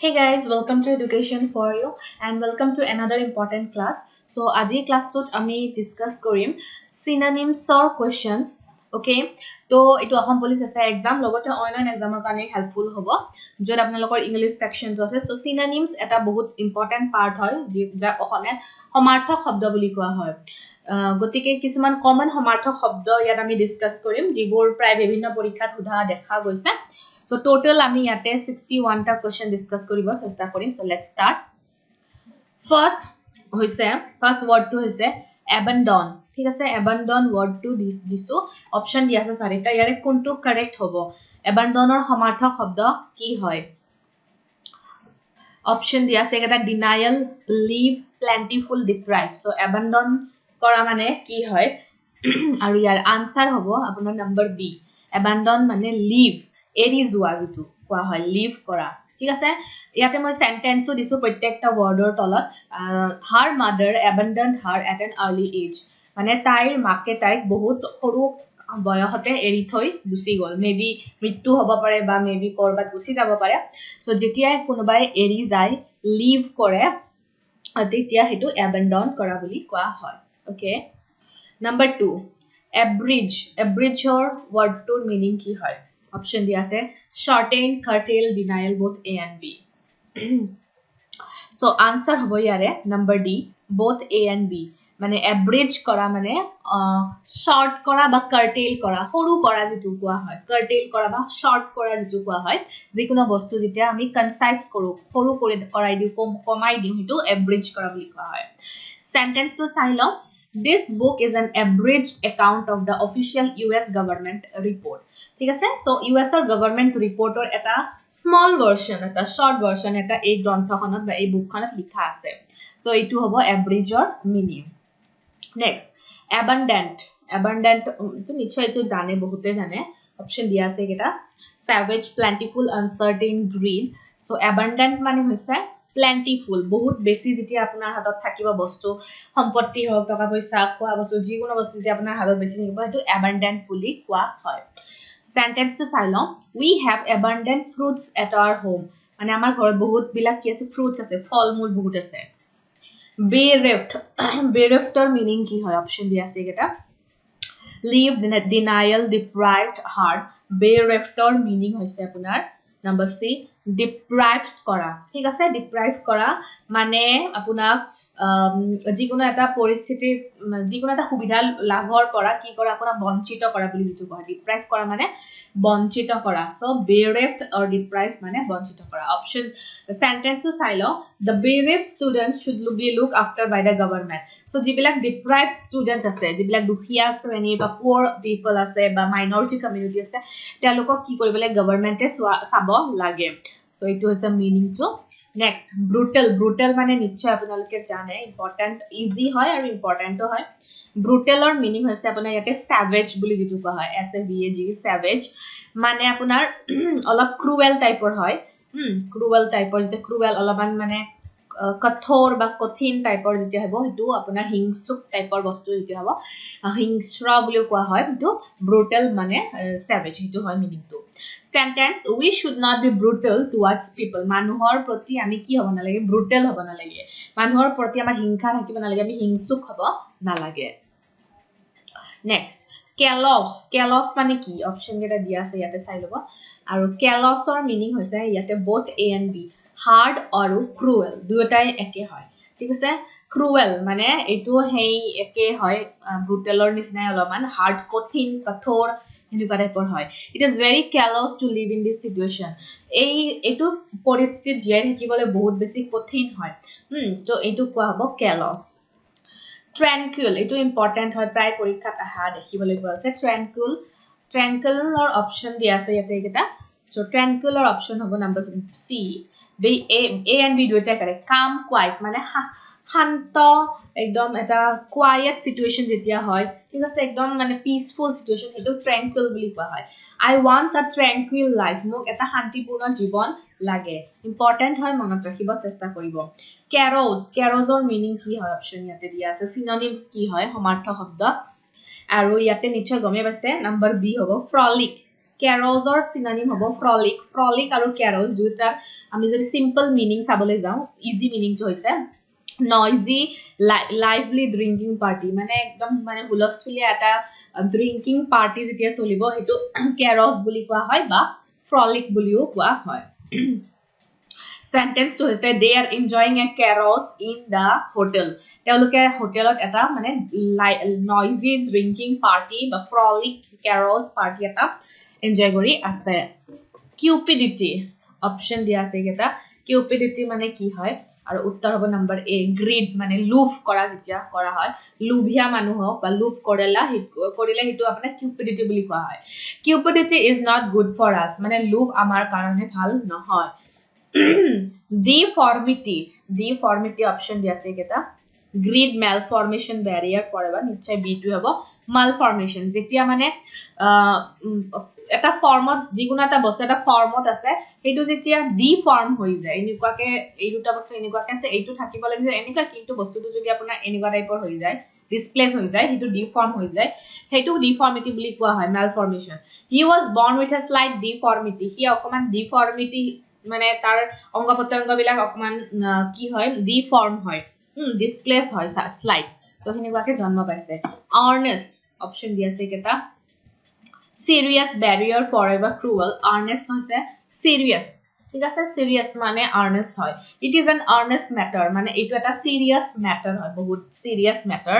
Hey guys, welcome to Education for You and welcome to another important class. So, আজি class আমি discuss কৰিম synonyms or questions. Okay, তো এইটো Assam police আছে exam লগতে online examৰ কাৰণে helpful হ'ব য'ত আপোনালোকৰ ইংলিছ সেকশনটো আছে so synonyms এটা বহুত important part হয় যাক অসমীয়াত সমাৰ্থক শব্দ বুলি কোৱা হয় গতিকে কিছুমান কমন সমাৰ্থক শব্দ ইয়াত আমি ডিসকাস কৰিম যিবোৰ প্ৰায় বিভিন্ন পৰীক্ষাত সোধা দেখা গৈছে So total আমি ইয়াতে 61 টা question discuss কৰিব চেষ্টা কৰিম so let's start first word টো হৈছে abandon ঠিক আছে abandon word টো দিছো option দিয়া আছে চাৰিটা ইয়াৰে কোনটো correct হ'ব abandonৰ সমাৰ্থক শব্দ কি হয় option দিয়া আছে এটা denial leave plentiful deprive so abandon কৰা মানে কি হয় আৰু ইয়াৰ answer হ'ব আপোনাৰ number B abandon মানে leave এৰি যোৱা যেটো কোৱা হয় লিভ কৰা ঠিক আছে ইয়াতে মই সেন্টেন্সও দিছো প্ৰত্যেকটা ওয়াৰ্ডৰ তলত her mother abandoned her at an early age মানে তাইৰ মাকে তাইক বহুত সৰু বয়সতে এৰি থৈ গুচি গল মেবি মৃত্যু হ'ব পাৰে বা মেবি কৰবাত গুচি যাব পাৰে সো যেতিয়া কোনোবাই এৰি যায় লিভ কৰে তেতিয়া হেতু abandon কৰা বুলি কোৱা হয় ওকে নাম্বাৰ 2 abridgeৰ ওয়াৰ্ডটোৰ মিনিং কি হয় Option দিয়া আছে shorten curtail denial both A and B so answer হ'ব ইয়াৰে number D both A and B মানে abridge কৰা মানে short কৰা বা curtail কৰা সৰু কৰা যেটো কোৱা হয় curtail কৰা বা short কৰা যেটো কোৱা হয় যিকোনো বস্তু যেতিয়া আমি concise কৰো সৰু কৰি কৰাই দিও কমাই দিও হেতু abridge কৰা বুলি কোৱা হয় sentence to চাই লও This book is an abridged account of the official US government report. ঠিক আছে so US ৰ government reportৰ এটা small version এটা short version এটা এই গ্ৰন্থখনত বা এই বুকখনত লিখা আছে so এইটো হ'ব abridgeৰ meaning next abundant তো নিশ্চয় এইটো জানে বহুতে জানে option দিয়া আছে এটা savage plentiful uncertain greed so abundant মানে হৈছে plentiful বহুত বেছি যেতিয়া আপোনাৰ হাতত থাকিব বস্তু সম্পত্তি হোক টকা পইচা খোৱা বস্তু যিকোনো বস্তু যেতিয়া আপোনাৰ হাতত বেছি থাকিব হেতু abundant বুলি কোৱা হয় sentence to চাই লও we have abundant fruits at our home মানে আমাৰ ঘৰত বহুত বিলাক কি আছে fruits আছে ফলমূল বহুত আছে bereftৰ meaning কি হয় option দিয়া আছে এটা leave denial deprived hard bereftৰ meaning হৈছে আপোনাৰ number C deprived কৰা ঠিক আছে deprived কৰা মানে আপোনাৰ যিকোনো এটা পৰিস্থিতি যিকোনো এটা সুবিধা লাভৰ পৰা কি কৰা আপোনাৰ বঞ্চিত কৰা বুলি যেটো কয় deprived কৰা মানে বঞ্চিত কৰা so bereft or deprived মানে বঞ্চিত কৰা option sentence to চাই লও the bereft students should be looked after by the government so যিবিলাক deprived students আছে যিবিলাক দুখীয়া শ্ৰেণী বা poor people আছে বা minority community আছে তেওঁলোকক কি কৰিবলে গভৰ্ণমেন্টে চাব লাগে so এইটো হৈছে meaning to next brutal মানে নিশ্চয় আপোনালোকে জানে important easy হয় আৰু importantও হয় brutalৰ meaning হৈছে আপোনাৰ ইয়াতে savage বুলি যেটো কোৱা হয় savage savage মানে আপোনাৰ অলপ cruel টাইপৰ হয় cruel টাইপৰ যেটা cruel অলপমান মানে কঠোৰ বা কঠিন টাইপৰ যেতিয়া হ'ব হেতু আপোনাৰ হিংসুক টাইপৰ বস্তু যেতিয়া হ'ব হিংস্ৰ বুলি কোৱা হয় হেতু brutal মানে savage হেতু হয় meaning to sentence we should not be brutal towards people মানুহৰ প্ৰতি আমি কি হ'ব না লাগে brutal হ'ব না লাগে মানুহৰ প্ৰতি আমাৰ হিংসা থাকিব না লাগে আমি হিংসুক হ'ব না লাগে next callous মানে কি option কেটা দিয়া আছে ইয়াতে চাই লব আৰু callousৰ meaning হৈছে ইয়াতে both A and B hard আৰু cruel দুটাই একে হয় ঠিক আছে cruel মানে এটো হেই একে হয় brutalৰ নিচিনা অলপমান hard কঠিন কঠোৰ এনেকুৱা টাইপৰ হয় it is very callous to live in this situation এটো পৰিস্থিতিত জীয়াই থাকিবলৈ বহুত বেছি কঠিন হয় তো এটো কোৱা হ'ব callous tranquil এটো important হয় প্ৰায় পৰীক্ষাত আহা দেখিবলৈ পোৱা আছে tranquilৰ option দিয়া আছে ইয়াতে এটা so tranquilৰ option হ'ব number C A and B দুইটা কৰে calm quiet মানে শান্ত একদম এটা quiet situation যেতিয়া হয় ঠিক আছে একদম মানে peaceful situation হেতু tranquil বুলি কোৱা হয় I want a tranquil life মোক এটা শান্তিপূৰ্ণ জীৱন লাগে important হয় মনত ৰাখিব চেষ্টা কৰিব carosৰ meaning কি হয় option ইয়াতে দিয়া আছে synonyms কি হয় সমাৰ্থক শব্দ আৰু ইয়াতে নিশ্চয় গমে পাইছে number B হ'ব frolic carousৰ synonym হ'ব frolic আৰু carouse দুইটাৰ আমি যদি simple meaning চাবলৈ যাওঁ easy meaning টো হৈছে noisy lively drinking party মানে একদম মানে হুলস্থুলীয়া এটা drinking party যেতিয়া চলিব হেতু carouse বুলি কোৱা হয় বা frolic বুলিও কোৱা হয় sentence to say they are enjoying a carouse in the hotel তেওঁলোকে হোটেলত এটা মানে noisy drinking party বা frolic carouse party এটা enjoy কৰি আছে cupidity option দিয়া আছে এটা cupidity মানে কি হয় আৰু উত্তৰ হ'ব নম্বৰ A greed মানে লোভ কৰা যেতিয়া কৰা হয় লোভিয়া মানুহক বা লোভ কৰিলে হেতু আপোনাৰ cupidity বুলি কোৱা হয় cupidity is not good for us মানে লোভ আমাৰ কাৰণে ভাল নহয় deformity option দিয়া আছে কেটা greed malformation barrier forever নিশ্চয় B টো হ'ব malformation যেতিয়া মানে এটা ফর্মত যিকোনো এটা বস্তু এটা ফর্মত আছে হেতু যেতিয়া ডিফর্ম হৈ যায় এনেকুৱাকে এই দুটা বস্তু এনেকুৱাকে আছে এইটো থাকিব লাগে যে এনেকা কিন্তু বস্তুটো যদি আপোনাৰ এনেকুৱা টাইপৰ হৈ যায় displace হৈ যায় হেতু ডিফৰ্ম হৈ যায় হেতু ডিফৰ্মিটি বুলি কোৱা হয় malformation he was born with a slight deformity হি অকমান deformity মানে তাৰ অংগ প্ৰত্যংগ বিলাক অকমান কি হয় ডিফৰ্ম হয় ডিসপ্লেস হয় স্লাইড তো হেনেকুৱাকে জন্ম পাইছে earnest অপশন দিয়া আছে কেটা serious barrier forever cruel earnest hoise serious ঠিক আছে serious মানে earnest হয় it is an earnest matter মানে এটো এটা serious matter হয় বহুত serious matter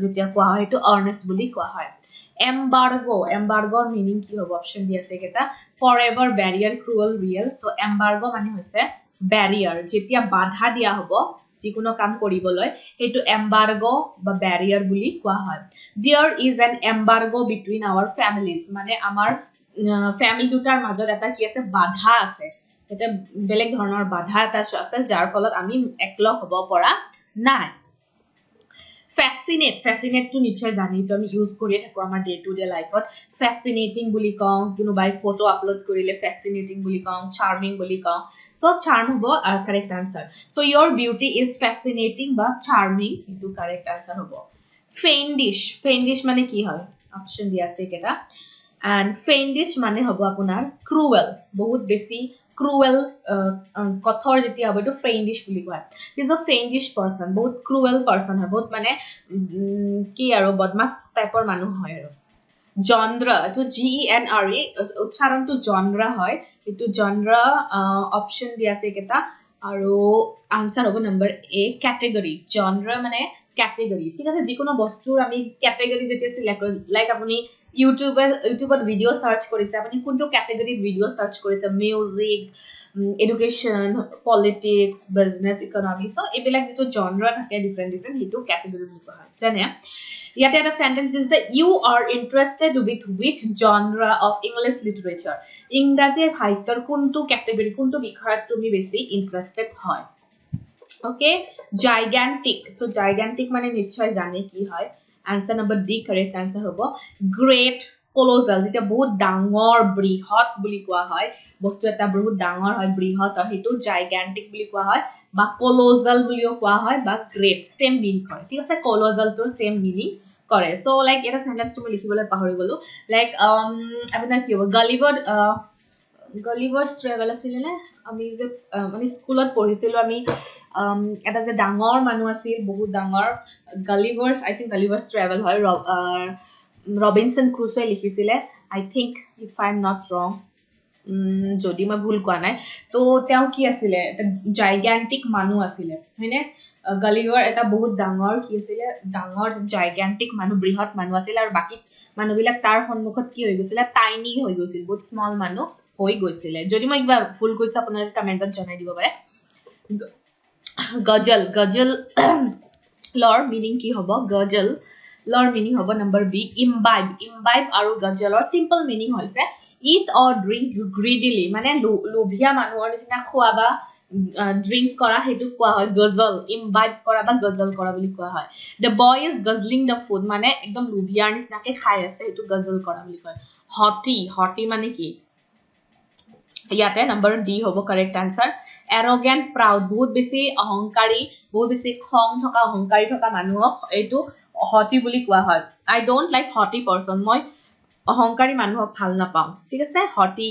যেতিয়া কোৱা হয় এটো earnest বুলি কোৱা হয় embargo meaning কি হ'ব অপশন দি আছে কেটা forever barrier cruel real so embargo মানে হৈছে barrier যেতিয়া বাধা দিয়া হ'ব যিকোনো কাম কৰিবলৈ হেতু embargo বা barrier বুলি কোৱা হয় there is an embargo between our families মানে আমাৰ family দুটাৰ মাজত এটা কি আছে বাধা আছে এটা বেলেগ ধৰণৰ বাধা এটা আছে যাৰ ফলত আমি একলগ হ'ব পৰা নাই fascinate to নিশ্চয় জানি তো আমি ইউজ কৰি থাকো আমাৰ ডে টু ডে লাইফত fascinating বুলি কওঁ কোনোবাই ফটো আপলোড কৰিলে fascinating বুলি কওঁ charming বুলি কওঁ so charm হ'ব আৰু correct answer so your beauty is fascinating বা charming itu correct answer হ'ব fiendish মানে কি হয় অপশন দিয়া আছে কেটা and fiendish মানে হ'ব আপোনাৰ cruel বহুত বেছি cruel কঠোৰ যেতিয়া হ'ব এটো fiendish বুলি কয় is a fiendish person বহুত cruel person হয় বহুত মানে কি আৰু বদমাস টাইপৰ মানুহ হয় আৰু genre to genre উচ্চাৰণটো genre হয় এটো genre অপশন দিয়া আছে কেটা আৰু আনসাৰ হ'ব নম্বৰ A category genre মানে category ঠিক আছে যিকোনো বস্তুৰ আমি category যেতিয়া সিলেক্ট কৰো লাইক আপুনি ইউটিউবত ভিডিও সাৰ্চ কৰিছে আপুনি কোনটো ক্যাটেগৰিত ভিডিও সাৰ্চ কৰিছে music education politics business economy so এবিলাক যেটো genre থাকে ডিফারেন্ট হেতু ক্যাটেগরি বুলি কোৱা হয় জানে ইয়াতে এটা sentence is the you are interested with which genre of english literature ইংৰাজী সাহিত্যৰ কোনটো ক্যাটেগরি কোনটো বিষয়ত তুমি বেছি ইন্টারেস্টেড হয় ওকে gigantic তো gigantic মানে নিশ্চয় জানে কি হয় answer number D correct answer hobo great colossal যেটা বহুত ডাঙৰ বৃহৎ বুলি কোৱা হয় বস্তু এটা বহুত ডাঙৰ হয় বৃহৎ হয় হেতু gigantic বুলি কোৱা হয় বা colossal বুলিও কোৱা হয় বা great same meaning কৰে ঠিক আছে colossal তো same meaning কৰে so like এটা সেন্টেন্স তুমি লিখিবলৈ পাহৰি গলো like আপোনাৰ কি হ'ব Gulliver's Travel আছিল নে আমি যে মানে স্কুলত পঢ়িছিলো আমি এটা যে ডাঙৰ মানুহ আছিল বহুত ডাঙৰ Gulliver's I think Gulliver's Travel হয় Robinson Crusoe লিখিছিলে I think if I'm not wrong যদি মই ভুল কোৱা নাই তো তেওঁ কি আছিল এটা gigantic মানুহ আছিল হয়নে Gulliver এটা বহুত ডাঙৰ কি আছিল ডাঙৰ gigantic মানুহ বৃহৎ মানুহ আছিল আৰু বাকি মানুহবিলাক তাৰ সন্মুখত কি হৈ গৈছিল tiny হৈ গৈছিল বহুত small মানুহ হৈ গৈছিল যদি মই একবাৰ ফুল কৈছো আপোনালোকে কমেন্টত জনাই দিব পাৰে গজল লৰ মিনিং কি হ'ব গজল লৰ মিনিং হ'ব নম্বৰ বি imbibe আৰু গজলৰ সিম্পল মিনিং হৈছে eat or drink greedily মানে লোভিয়া মানুহৰ নিচিনা খোৱা বা drink কৰা হেতু কোৱা হয় গজল imbibe কৰা বা গজল কৰা বুলি কোৱা হয় the boy is guzzling the food মানে একদম লোভিয়াৰ নিচিনাকে খাই আছে হেতু গজল কৰা বুলি কয় haughty মানে কি ইয়াতে নম্বৰ ডি হ'ব correct answer arrogant proud বহুত বেছি অহংকাৰী বহুত বেছি খং থকা অহংকাৰী থকা মানুহক এটো haughty বুলি কোৱা হয় I don't like haughty person মই অহংকাৰী মানুহক ভাল নাপাওঁ ঠিক আছে হটি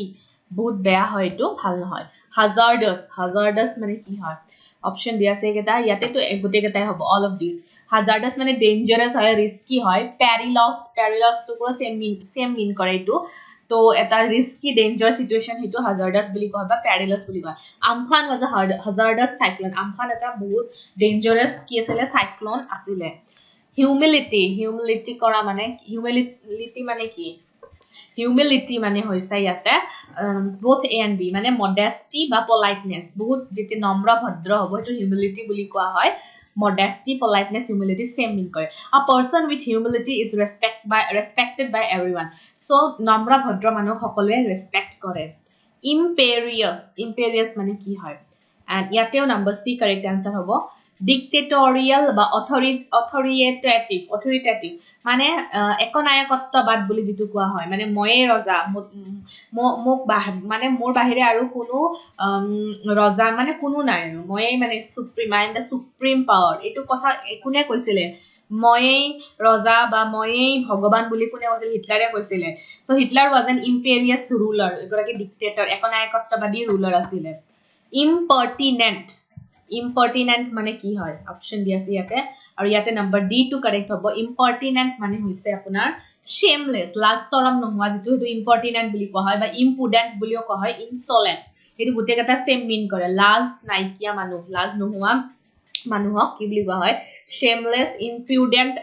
বহুত বেয়া হয় এটো ভাল নহয় hazardous মানে কি হয় অপশন দিয়া আছে কেটা ইয়াতে তো গোটে কেটাই হ'ব all of these hazardous মানে dangerous হয় risky হয় perilous তো পুরো same mean কৰে এটো তো এটা risky dangerous situation হেতু hazardous বুলি কয় বা perilous বুলি কয় Amphan was a hazardous cyclone Amphan এটা বহুত dangerous কি আছিল cyclone আছিল humility কৰা মানে humility মানে কি humility মানে হৈছে ইয়াতে both A and B মানে modesty বা politeness বহুত যেতি নম্ৰ ভদ্ৰ হ'ব এটো humility বুলি কোৱা হয় modesty politeness humility same mean কৰে a person with humility is respected by everyone so নম্ৰ ভদ্ৰ মানুহ সকলোৱে respect কৰে imperious মানে কি হয় and ইয়াতেও number C correct answer হ'ব dictatorial বা authoritative মানে একনায়কত্ববাদ বুলি যেটো কোৱা হয় মানে ময়ে ৰজা মোক মানে মোৰ বাহিৰে আৰু কোনো ৰজা মানে কোনো নাই ময়ে মানে supreme I am the supreme power এটো কথা কোনে কৈছিলে ময়ে ৰজা বা ময়ে ভগৱান বুলি কোনে কৈছিল হিটলাৰে কৈছিলে so Hitler was an imperious ruler এগৰাকী ডিক্টেটৰ একনায়কত্ববাদী ruler আছিল impertinent মানে কি হয় অপশন দিয়া আছে ইয়াতে আৰু ইয়াতে নাম্বাৰ ডি টু কাৰেক্ট হ'ব impertinent মানে হৈছে আপোনাৰ shameless লাজ শৰম নোহোৱা যেটো হেতু impertinent বুলি কোৱা হয় বা impudent বুলিও কোৱা হয় insolent হেতু গুটে কথা সেম মিন কৰে লাজ নাইকিয়া মানুহ লাজ নোহোৱা মানুহক কি বুলি কোৱা হয় shameless impudent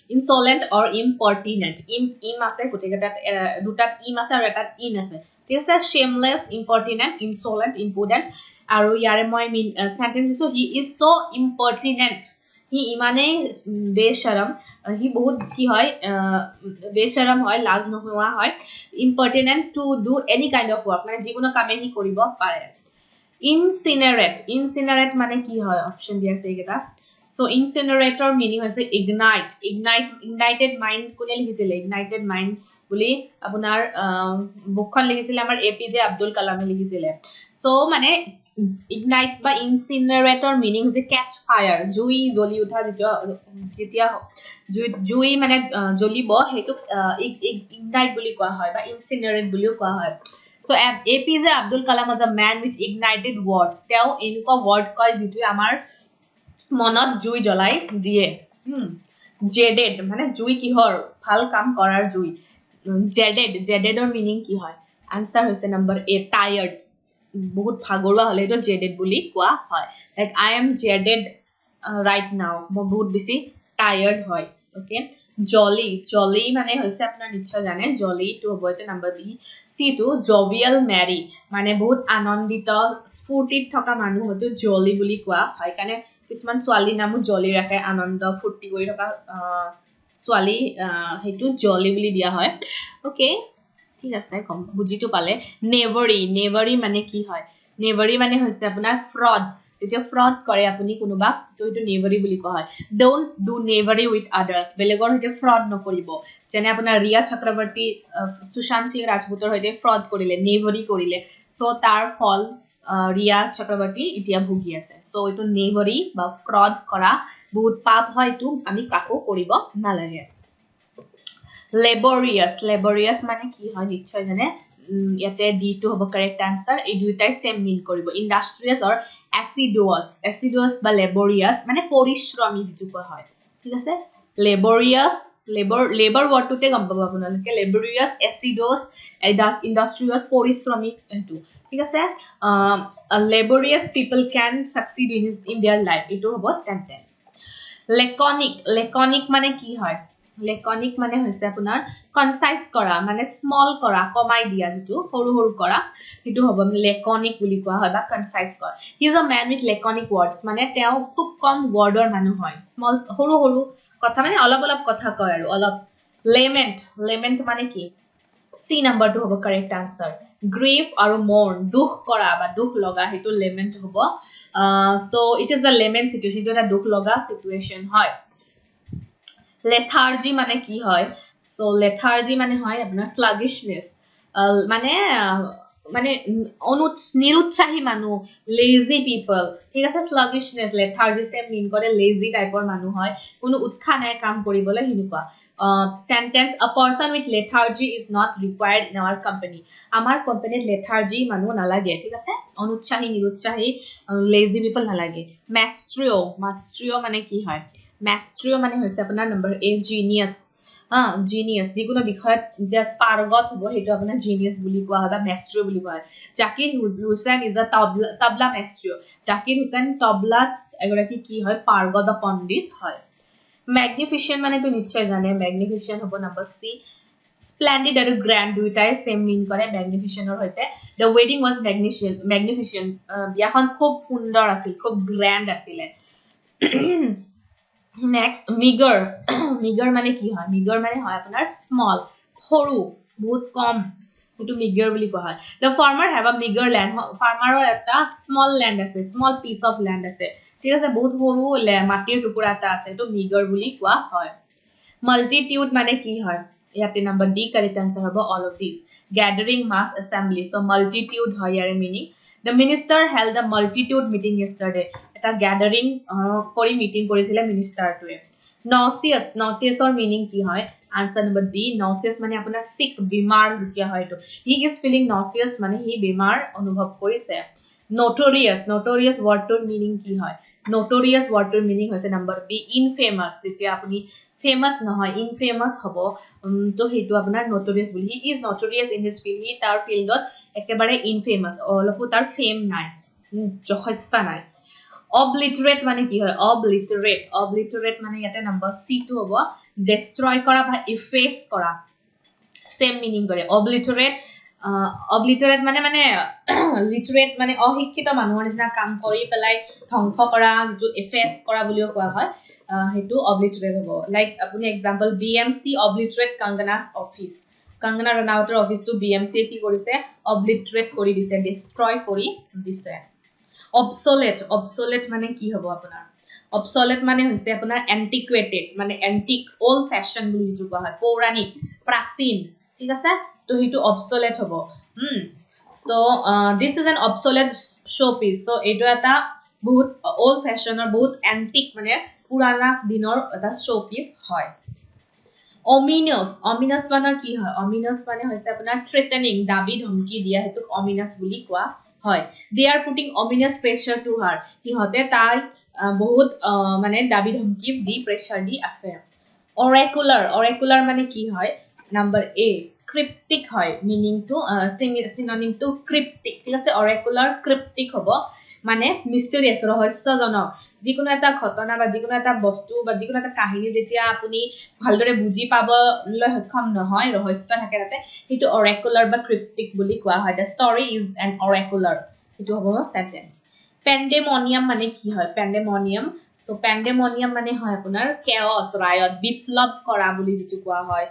insolent or impertinent im আছে গুটে কথা দুটাত im আছে আৰু এটাত in আছে ঠিক আছে shameless impertinent insolent impudent আৰু ইয়াৰে মই sentence দিছো he is so impertinent he ইমানে বেশৰম he বহুত কি হয় বেশৰম হয় লাজ নোহোৱা হয় impertinent to do any kind of work মানে যিকোনো কামে হি কৰিব পাৰে incinerate মানে কি হয় অপশন দিয়া আছে এটা so incinerator meaning হৈছে ignited mind কোনে লিখিছিলে ignited mind বুলি আপোনাৰ বুকখন লিখিছিলে আমাৰ APJ আব্দুল কালামে লিখিছিলে so মানে ignite বা incinerator meaning যে catch fire জুই জ্বলি উঠা যেতিয়া জুই মানে জ্বলিব হেতু ignite বুলি কোৱা হয় বা incinerate বুলিও কোৱা হয় so APJ Abdul Kalam was a man with ignited words তেও এনেকুৱা word কয় যেটো আমাৰ মনত জুই জ্বলাই দিয়ে jaded মানে জুই কিহৰ ভাল কাম কৰাৰ জুই jadedৰ meaning কি হয় answer হৈছে number A tired বহুত ভাগৰুৱা হলে এটো jaded বুলি কোৱা হয় like I am jaded right now মই বহুত বেছি tired হয় okay jolly মানে হৈছে আপোনাৰ নিশ্চয় জানে jolly to হ'ব এটা নাম্বাৰ বি সি টু jovial merry মানে বহুত আনন্দিত স্ফূৰ্তিত থকা মানুহ হয়তো jolly বুলি কোৱা হয় কাৰণে কিছুমান ছোৱালী নামও jolly ৰাখে আনন্দ ফূৰ্তি কৰি থকা ছোৱালী হেতু jolly বুলি দিয়া হয় okay ঠিক আছে কম বুজিটো পালে নেভাৰি মানে কি হয় নেভাৰি মানে হৈছে আপোনাৰ fraud যেতিয়া fraud কৰে আপুনি কোনোবা তো এটো নেভাৰি বুলি কোৱা হয় don't do knavery with others বেলেগৰ হতে fraud নকৰিব যেনে আপোনাৰ ৰিয়া চক্ৰৱৰ্তী সুশান্ত সিং ৰাজপুতৰ হতে fraud কৰিলে নেভাৰি কৰিলে সো তাৰ ফল ৰিয়া চক্ৰৱৰ্তী ইতিয়া ভুগি আছে সো এটো নেভাৰি বা fraud কৰা বহুত পাপ হয় তো আমি কাকো কৰিব নালাগে laborious মানে কি হয় নিশ্চয় জানে ইয়াতে ডি টু হ'ব কারেক্ট আনসার এই দুইটাই সেম মিন কৰিব industrious or assiduous বা laborious মানে পৰিশ্ৰমী যেটো কোৱা হয় ঠিক আছে labor word টুতে গম পাব আপোনালোকে laborious assiduous industrious পরিশ্রমী এটো ঠিক আছে laborious people can succeed in their life এটো হ'ব sentence laconic মানে কি হয় laconic মানে হৈছে আপোনাৰ concise কৰা মানে small কৰা কমাই দিয়া যেটো সৰু কৰা হেতু হ'ব laconic বুলি কোৱা হয় বা concise কৰা he is a man with laconic words মানে তেওঁ খুব কম ওয়াৰ্ডৰ মানুহ হয় small সৰু কথা মানে অলপ কথা কয় আৰু অলপ lament মানে কি C number 2 হ'ব correct answer grief আৰু mourn দুখ কৰা বা দুখ লগা হেতু lament হ'ব so it is a lament situation এটা দুখ লগা situation হয় lethargy মানে কি হয় so lethargy মানে হয় আপোনাৰ sluggishness মানে মানে নিৰুৎসাহী মানুহ লেজি পিপল ঠিক আছে sluggishness lethargy same mean কৰে লেজি টাইপৰ মানুহ হয় কোনো উৎসাহ নাই কাম কৰিবলৈ হিনুকা sentence a person with lethargy is not required in our company আমাৰ কোম্পানীত lethargy মানুহ নালাগে ঠিক আছে অনুৎসাহী নিৰুৎসাহী লেজি পিপল নালাগে maestro মানে কি হয় maestro মানে হৈছে আপোনাৰ নম্বৰ A genius genius যিকোনো বিষয়ত জাস্ট পাৰগত হ'ব হেতু আপোনাৰ genius বুলি কোৱা হয় বা maestro বুলি কোৱা হয় Zakir Hussain is a tabla maestro Zakir Hussain তবলাত এগৰাকী কি হয় পাৰগত বা পণ্ডিত হয় magnificent মানে তো নিশ্চয় জানে magnificent হ'ব নম্বৰ C splendid আৰু grand দুইটাই সেম মিন কৰে magnificent ৰ হৈতে the wedding was magnificent বিয়াখন খুব সুন্দৰ আছিল খুব grand আছিল next meager মানে কি হয় meager মানে হয় আপোনাৰ small সৰু বহুত কম এটো meager বুলি কোৱা হয় the farmer have a meager land farmer ৰ এটা small land আছে small piece of land আছে ঠিক আছে বহুত সৰু মাটিৰ টুকুৰা এটা আছে এটো meager বুলি কোৱা হয় multitude মানে কি হয় ইয়াতে নম্বৰ D কাৰেক্ট আনসাৰ হ'ব all of these gathering mass assembly so multitude হয় ইয়াৰ meaning the minister held a multitude meeting yesterday এটা gathering কৰি মিটিং কৰিছিলে মিনিষ্টাৰ টোৱে nauseous or meaning কি হয় answer number D nauseous মানে আপোনাৰ sick বিমাৰ যেতিয়া হয় তো he is feeling nauseous মানে he বিমাৰ অনুভৱ কৰিছে notorious word টোৰ meaning কি হয় notorious word টোৰ meaning হৈছে number B infamous যেতিয়া আপুনি famous নহয় infamous হ'ব তো হেতু আপোনাৰ notorious বুলি he is notorious in his field he তাৰ ফিল্ডত একেবাৰে infamous অলপো তাৰ fame নাই জহস্যা নাই obliterate মানে কি হয় obliterate মানে ইয়াতে নম্বৰ C টো হ'ব destroy কৰা বা efface কৰা same meaning কৰে obliterate মানে literate মানে অশিক্ষিত মানুহৰ নিচিনা কাম কৰি পেলাই ধ্বংস কৰা যেটো efface কৰা বুলিও কোৱা হয় হেতু obliterate হ'ব লাইক আপুনি example BMC obliterate Kangana's office Kangana Ranawator office to BMC কি কৰিছে obliterate কৰি দিছে destroy কৰি দিছে obsolete মানে কি হ'ব আপোনাৰ obsolete মানে হৈছে আপোনাৰ antiquated মানে antique old fashion বুলি যেটো কোৱা হয় পৌৰাণিক প্ৰাচীন ঠিক আছে তো হেতু obsolete হ'ব so this is an obsolete showpiece so এটো এটা বহুত old fashion or বহুত antique মানে পুৰাণা দিনৰ এটা showpiece হয় ominous মানে কি হয় ominous মানে হৈছে আপোনাৰ threatening দাবী ধমকি দিয়া হেতু ominous বুলি কোৱা হয় they are putting ominous pressure to her হিহতে তাই বহুত মানে দাবী ধমকি দি প্ৰেসাৰ দি আছে oracular মানে কি হয় number A cryptic হয় meaning to synonym to cryptic ঠিক আছে oracular cryptic হ'ব মানে mysterious ৰহস্যজনক যিকোনো এটা ঘটনা বা যিকোনো এটা বস্তু বা যিকোনো এটা কাহিনী যেতিয়া আপুনি ভালদৰে বুজি পাবলৈ সক্ষম নহয় ৰহস্য থাকে তাতে হেতু oracular বা cryptic বুলি কোৱা হয় the story is an oracular হেতু হ'ব sentence pandemonium মানে কি হয় pandemonium so pandemonium মানে হয় আপোনাৰ chaos riot বিপ্লৱ কৰা বুলি যেটো কোৱা হয়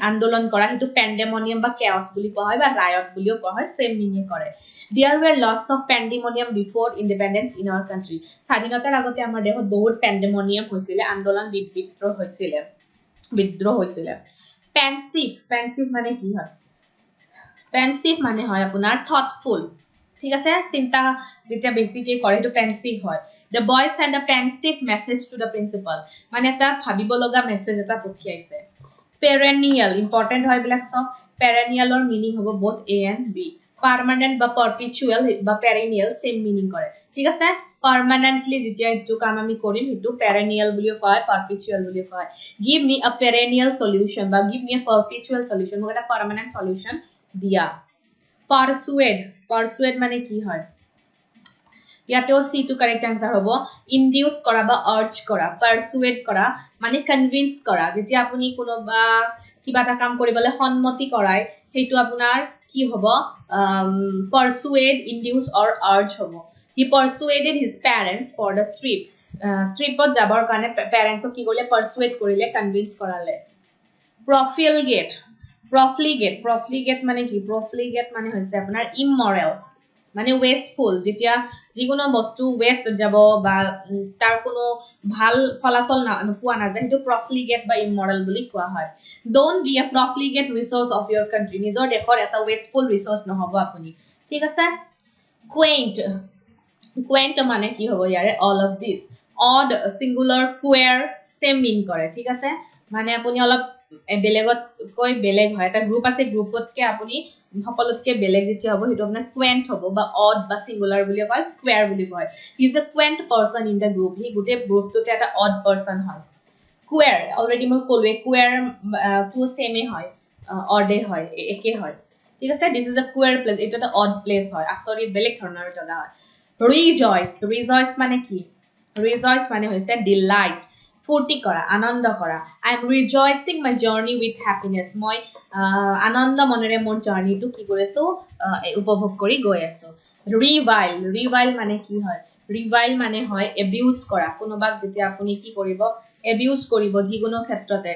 আন্দোলন কৰা হেতু pandemonium বা chaos বুলি কোৱা হয় বা riot বুলিও কোৱা হয় same meaning কৰে there were lots of pandemonium before independence in our country স্বাধীনতাৰ আগতে আমাৰ দেশত বহুত pandemonium হৈছিল আন্দোলন বিদ্ৰোহ হৈছিল pensive মানে কি হয় pensive মানে হয় আপোনাৰ thoughtful ঠিক আছে চিন্তা যেতিয়া বেছিকে কৰে হেতু pensive হয় the boy sent a pensive message to the principal মানে এটা ভাবিব লগা মেসেজ এটা পঠিয়াইছে perennial important হয় বিলাক সব perennial or meaning হ'ব both A and B permanent বা perpetual বা perennial same meaning কৰে ঠিক আছে permanently যেতিয়া যেটো কাম আমি কৰিম হেতু perennial বুলিও কয় perpetual বুলিও কয় give me a perennial solution বা give me a perpetual solution মোক এটা permanent solution দিয়া persuade মানে কি হয় ইয়াতেও C to correct answer হ'ব induce কৰা বা urge কৰা persuade কৰা মানে convince কৰা যেতিয়া আপুনি কোনোবা কিবা এটা কাম কৰিবলৈ সন্মতি কৰায় হেতু আপোনাৰ কি হ'ব persuade induce or urge হ'ব he persuaded his parents for the tripত যাবৰ কাৰণে parents কি কৰিলে persuade কৰিলে convince কৰালে profligate মানে কি profligate মানে হৈছে আপোনাৰ immoral মানে wasteful যেতিয়া যিকোনো বস্তু waste যাব বা তাৰ কোনো ভাল ফলাফল নোপোৱা না যায় হেতু profligate বা immoral বুলি কোৱা হয় don't be a profligate resource of your country নিজৰ দেশৰ এটা wasteful resource নহব আপুনি ঠিক আছে quaint quaint মানে কি হ'ব ইয়াৰে all of this odd singular queer same mean কৰে ঠিক আছে মানে আপুনি অলপ বেলেগত কৈ বেলেগ হয় এটা গ্ৰুপ আছে গ্ৰুপতকে আপুনি সকলোতকে বেলেগ যেতি হ'ব হেতু আপোনাৰ quaint হ'ব বা odd বা singular বুলি কয় queer বুলি কয় he is a quaint person in the group he গোটে গ্ৰুপটোতে এটা odd person হয় queer already মই কলোৱে queer to same হয় odd হয় একে হয় ঠিক আছে this is a queer place এটা এটা odd place হয় আসৰি বেলেগ ধৰণৰ জায়গা হয় rejoice rejoice মানে কি rejoice মানে হৈছে delight ফূৰ্তি কৰা আনন্দ কৰা I am rejoicing my journey with happiness মই আনন্দ মনেৰে মোৰ জাৰ্নিটো কি কৰিছো উপভোগ কৰি গৈ আছো revile মানে কি হয় revile মানে হয় abuse কৰা কোনোবাক যেতিয়া আপুনি কি কৰিব abuse কৰিব যিকোনো ক্ষেত্ৰতে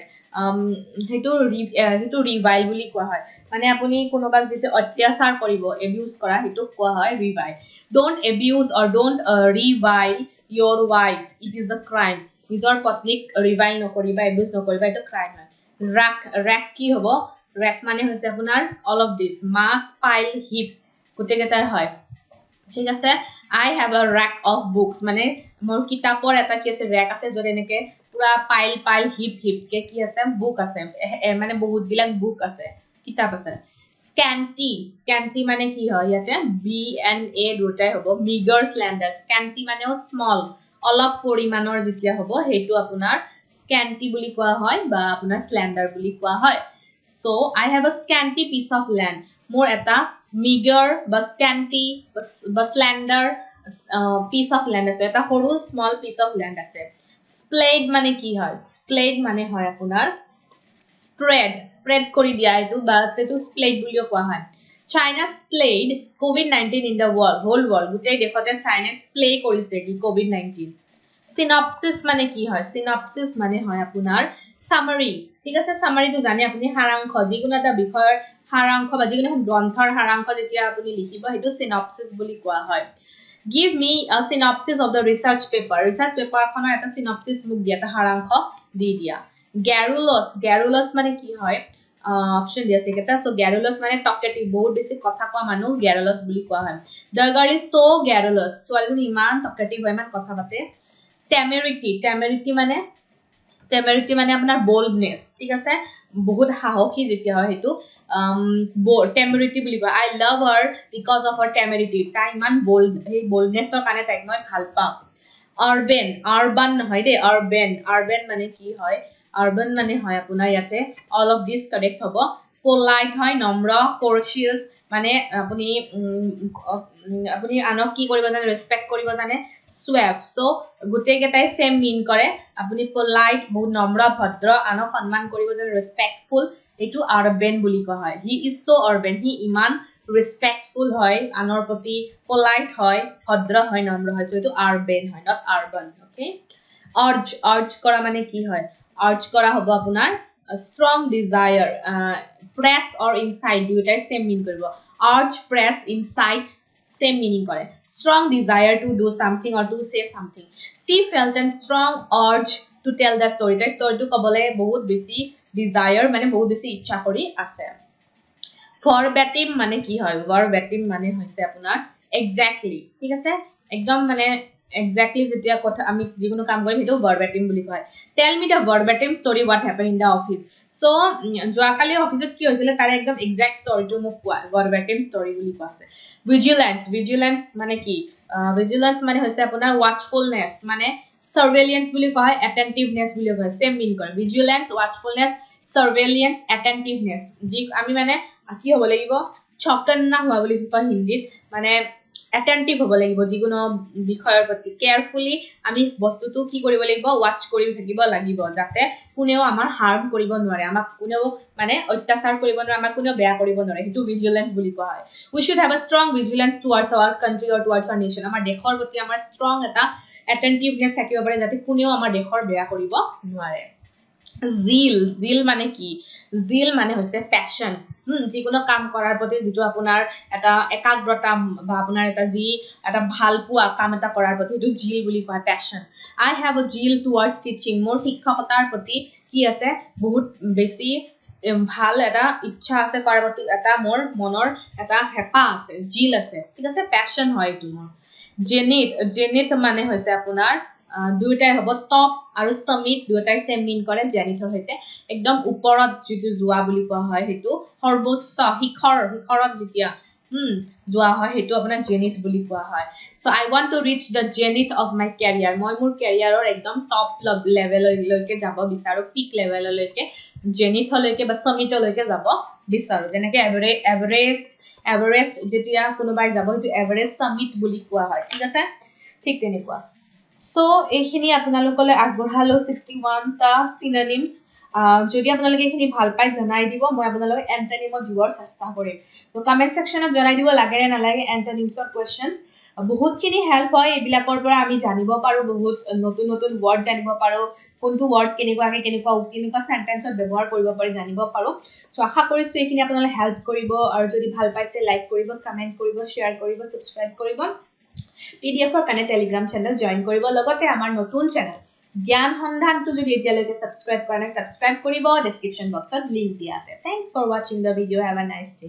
হেতু revile বুলি কোৱা হয় মানে আপুনি কোনোবাক যেতিয়া অত্যাচাৰ কৰিব abuse কৰা হেতু কোৱা হয় revile don't abuse or don't revile your wife it is a crime নিজৰ পত্নীক revile নকৰিবা abuse নকৰিবা এটো crime হয় rack কি হ'ব rack মানে হৈছে আপোনাৰ all of this mass pile heap গোটেইটা হয় ঠিক আছে I have a rack of books মানে মোৰ কিতাপৰ এটা কি আছে rack আছে যৰে নেকে পুৰা pile heap কে কি আছে book আছে মানে বহুত বিলাক book আছে কিতাপ আছে scanty মানে কি হয় ইয়াতে b and a দুটাই হ'ব meager slender scanty মানেও small অলপ পৰিমাণৰ যেতিয়া হ'ব হেতু আপোনাৰ scanty বুলি কোৱা হয় বা আপোনাৰ slender বুলি কোৱা হয় so I have a scanty piece of land মোৰ এটা meager বা scanty বা slender piece of land আছে এটা সৰু small piece of land আছে spread মানে কি হয় spread মানে হয় আপোনাৰ spread কৰি দিয়া এটো বা সেটো spread বুলিও কোৱা হয় China splayed COVID-19 in the whole world গোটেই দেশতে China splay কৰিছে কি COVID-19 synopsis মানে কি হয় synopsis মানে হয় আপোনাৰ summary ঠিক আছে summary তো জানি আপুনি সাৰাংশ যিকোনো এটা বিষয়ৰ সাৰাংশ বা যিকোনো গ্ৰন্থৰ সাৰাংশ যেতিয়া আপুনি লিখিব হেতু synopsis বুলি কোৱা হয় Give me a synopsis of the research paper খনৰ এটা synopsis মোক দিয়া এটা সাৰাংশ দি দিয়া garrulous মানে কি হয় অপচন দিয়া আছে এটা সো garrulous মানে talkative বহুত বেছি কথা কোৱা মানুহ garrulous বুলি কোৱা হয় the girl is so garrulous ছোৱালীজনী ইমান talkative হয় ইমান কথা পাতে temerity মানে আপোনাৰ boldness ঠিক আছে বহুত সাহসী যেতিয়া হয় হেতু temerity বুলি কয় I love her because of her temerity তাই ইমান bold এই boldnessৰ কাৰণে তাইক মই ভাল পাওঁ urban নহয় দে urban মানে কি হয় urban মানে হয় আপোনাৰ ইয়াতে all of this correct হ'ব polite হয় নম্ৰ courteous মানে আপুনি আনক কি কৰিব জানে ৰেসপেক্ট কৰিব জানে suave so গুটেই কেটাই সেম মিন কৰে আপুনি polite বহুত নম্ৰ ভদ্ৰ আনক সন্মান কৰিব জানে respectful এটো urban বুলি কোৱা হয় he is so urban he ইমান respectful হয় আনৰ প্ৰতি polite হয় ভদ্ৰ হয় নম্ৰ হয় এটো urban হয় not urban okay urge কৰা মানে কি হয় urge কৰা হ'ব আপোনাৰ strong desire press or incite দুটাই same mean কৰিব urge press incite same meaning কৰে strong desire to do something or to say something she felt a strong urge to tell the story the story to কবলে বহুত বেছি desire মানে বহুত বেছি ইচ্ছা কৰি আছে verbatim মানে কি হয় verbatim মানে হৈছে আপোনাৰ exactly ঠিক আছে একদম মানে exactly যেতিয়া কথা আমি যিকোনো কাম কৰিম হেতু verbatim বুলি কয় tell me the verbatim story what happened in the office so যোৱাকালি অফিসত কি হৈছিল তাৰ একদম exact story টো মোক কোৱা verbatim story বুলি কোৱা আছে vigilance মানে কি vigilance মানে হৈছে আপোনাৰ watchfulness মানে surveillance বুলি কোৱা হয় attentiveness বুলি কোৱা হয় same mean কৰে vigilance watchfulness surveillance attentiveness যি আমি মানে কি হ'ব লাগিব চকন্না হোৱা বুলি কয় হিন্দীত মানে attentive হ'ব লাগিব যিকোনো বিষয়ৰ প্ৰতি carefully আমি বস্তুটো কি কৰিব লাগিব watch কৰি থাকিব লাগিব যাতে কোনেও আমাৰ harm কৰিব নোৱাৰে আমাক কোনেও মানে অত্যাচাৰ কৰিব নোৱাৰে আমাক কোনেও বেয়া কৰিব নোৱাৰে হেতু vigilance বুলি কোৱা হয় we should have a strong vigilance towards our country or towards our nation আমাৰ দেশৰ প্ৰতি আমাৰ strong এটা attentiveness থাকিব পাৰে যাতে কোনেও আমাৰ দেশৰ বেয়া কৰিব নোৱাৰে zeal মানে কি zeal মানে হৈছে passion যিকোনো কাম কৰাৰ প্ৰতি যেটো আপোনাৰ এটা একাগ্ৰতা বা আপোনাৰ এটা এটা ভাল পোৱা কাম এটা কৰাৰ প্ৰতি যেটো zeal বুলি কয় passion I have a zeal towards teaching মোৰ শিক্ষকতাৰ প্ৰতি কি আছে বহুত বেছি ভাল এটা ইচ্ছা আছে কৰাৰ প্ৰতি এটা মোৰ মনৰ এটা হেপা আছে জিল আছে ঠিক আছে প্যাশন হয় এইটো মোৰ জেনিথ মানে হৈছে আপোনাৰ দুইটাই হ'ব টপ আৰু সমিট দুইটাই সেম মিন কৰে জেনিথৰ সৈতে একদম ওপৰত যেটো যোৱা বুলি কোৱা হয় হেতু সৰ্বোচ্চ শিখৰত যেতিয়া যোৱা হয় হেতু আপোনাৰ জেনিথ বুলি কোৱা হয় so I want to reach the zenith of my career মই মোৰ ক্যাৰিয়াৰৰ একদম টপ লেভেললৈকে যাব বিচাৰো পিক লেভেললৈকে জেনিথলৈকে বা সমিটলৈকে যাব বিচাৰো যেনেকে এভাৰেষ্ট যেতিয়া কোনোবাই যাব হেতু এভাৰেষ্ট সমিট বুলি কোৱা হয় ঠিক আছে ঠিক তেনেকুৱা সো এইখিনি আপোনালোকলৈ আগবঢ়ালো 61 টা সিনোনিমস যদি আপোনালোকে এইখিনি ভাল পাই জনাই দিব মই আপোনালোকক এন্টনিমত দিবৰ চেষ্টা কৰিম তো কমেন্ট সেকশনত জনাই দিব লাগে না নালাগে এন্টনিমছৰ কোৱেশ্চনস বহুতখিনি হেল্প হয় এইবিলাকৰ পৰা আমি জানিব পাৰো বহুত নতুন নতুন ওয়াৰ্ড জানিব পাৰো কোনটো ওয়াৰ্ড কেনেকুৱা সেন্টেন্সত ব্যৱহাৰ কৰিব পাৰি জানিব পাৰো সো আশা কৰিছো এইখিনি আপোনালোকে হেল্প কৰিব আৰু যদি ভাল পাইছে লাইক কৰিব কমেন্ট কৰিব শেয়াৰ কৰিব সাবস্ক্ৰাইব কৰিব পিডিএফৰ কাৰণে টেলিগ্ৰাম চেনেল জয়েন কৰিব লগতে আমাৰ নতুন চেনেল জ্ঞান সন্ধানটো যদি এতিয়ালৈকে সাবস্ক্ৰাইব কৰা নাই সাবস্ক্ৰাইব কৰিব ডেসক্ৰিপচন বক্সত লিংক দিয়া আছে thanks for watching the video have a nice day